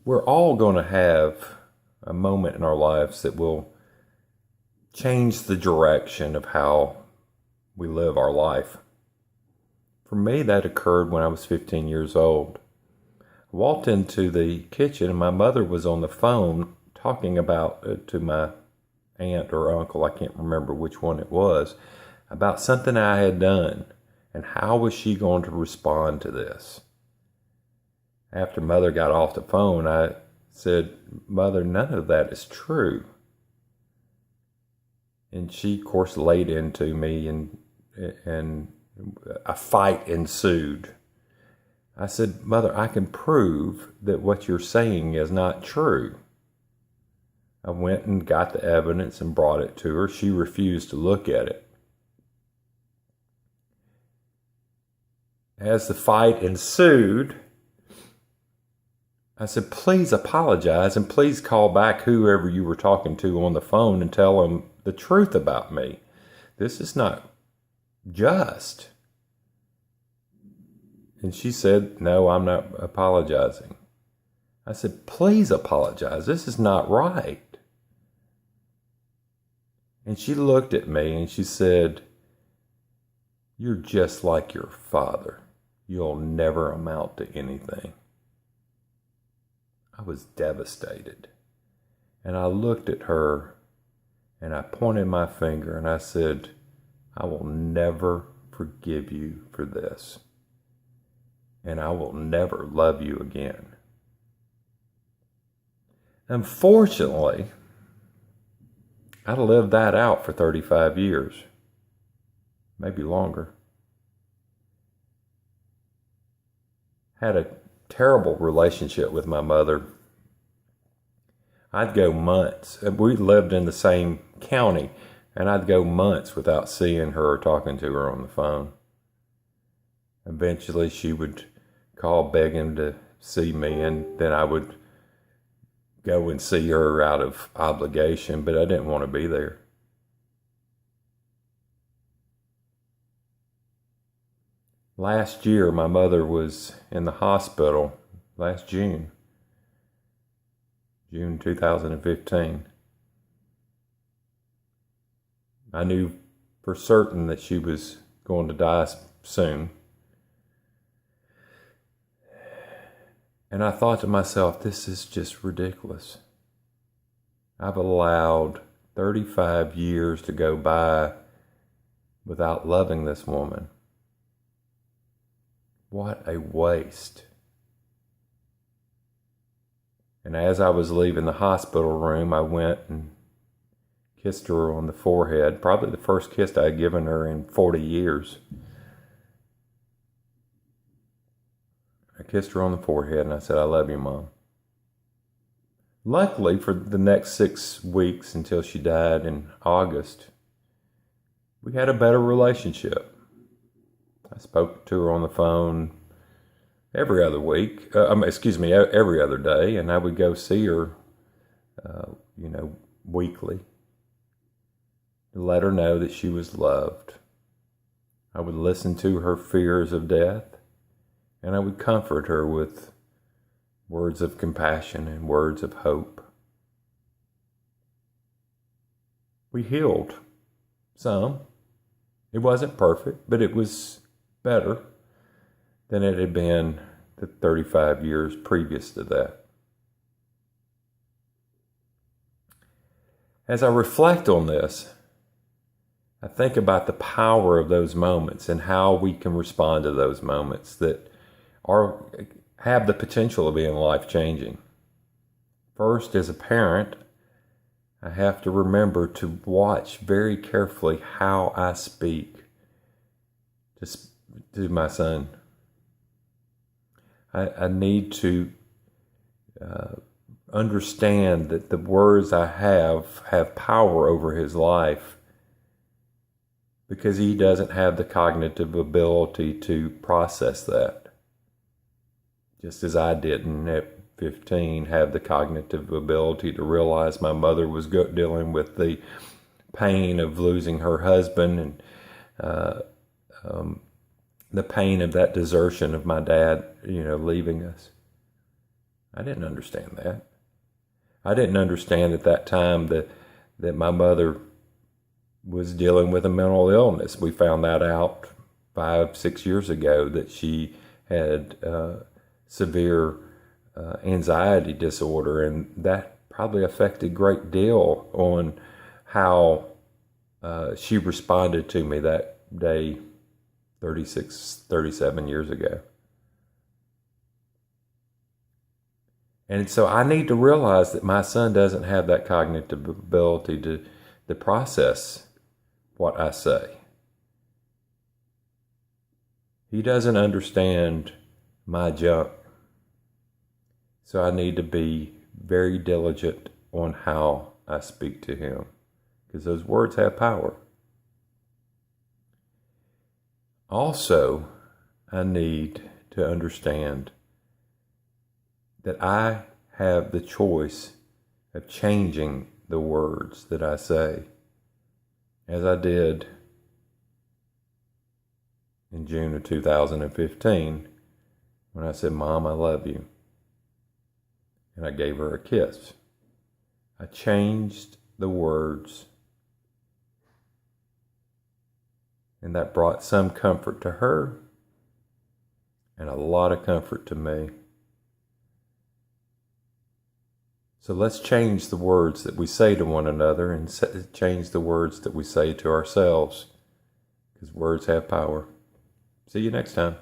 we're all going to have a moment in our lives that will change the direction of how we live our life. For me, that occurred when I was 15 years old. I walked into the kitchen and my mother was on the phone talking about to my aunt or uncle, I can't remember which one it was, about something I had done and how was she going to respond to this. After Mother got off the phone, I said, "Mother, none of that is true." And she, of course, laid into me and a fight ensued. I said, "Mother, I can prove that what you're saying is not true." I went and got the evidence and brought it to her. She refused to look at it. As the fight ensued, I said, "Please apologize and please call back whoever you were talking to on the phone and tell them the truth about me. This is not just." And she said, "No, I'm not apologizing." I said, "Please apologize. This is not right." And she looked at me and she said, "You're just like your father. You'll never amount to anything." I was devastated. And I looked at her and I pointed my finger and I said, "I will never forgive you for this. And I will never love you again." Unfortunately, I'd lived that out for 35 years, maybe longer. Had a terrible relationship with my mother. I'd go months. We lived in the same county, and I'd go months without seeing her or talking to her on the phone. Eventually, she would call begging to see me, and then I would go and see her out of obligation, but I didn't want to be there. Last year, my mother was in the hospital, last June 2015. I knew for certain that she was going to die soon. And I thought to myself, this is just ridiculous. I've allowed 35 years to go by without loving this woman. What a waste. And as I was leaving the hospital room, I went and kissed her on the forehead, probably the first kiss I had given her in 40 years. I kissed her on the forehead and I said, "I love you, Mom." Luckily, for the next 6 weeks until she died in August, we had a better relationship. I spoke to her on the phone every other week, every other day, and I would go see her, weekly to let her know that she was loved. I would listen to her fears of death, and I would comfort her with words of compassion and words of hope. We healed some. It wasn't perfect, but it was better than it had been the 35 years previous to that. As I reflect on this, I think about the power of those moments and how we can respond to those moments that have the potential of being life-changing. First, as a parent, I have to remember to watch very carefully how I speak to my son. I need to understand that the words I have power over his life, because he doesn't have the cognitive ability to process that. Just as I didn't at 15 have the cognitive ability to realize my mother was dealing with the pain of losing her husband and the pain of that desertion of my dad, leaving us. I didn't understand that. I didn't understand at that time that my mother was dealing with a mental illness. We found that out 5, 6 years ago, that she had severe anxiety disorder, and that probably affected a great deal on how she responded to me that day 36, 37 years ago. And so I need to realize that my son doesn't have that cognitive ability to process what I say. He doesn't understand my junk. So I need to be very diligent on how I speak to him, because those words have power. Also, I need to understand that I have the choice of changing the words that I say, as I did in June of 2015 when I said, "Mom, I love you." And I gave her a kiss. I changed the words, and that brought some comfort to her and a lot of comfort to me. So let's change the words that we say to one another, and change the words that we say to ourselves, because words have power. See you next time.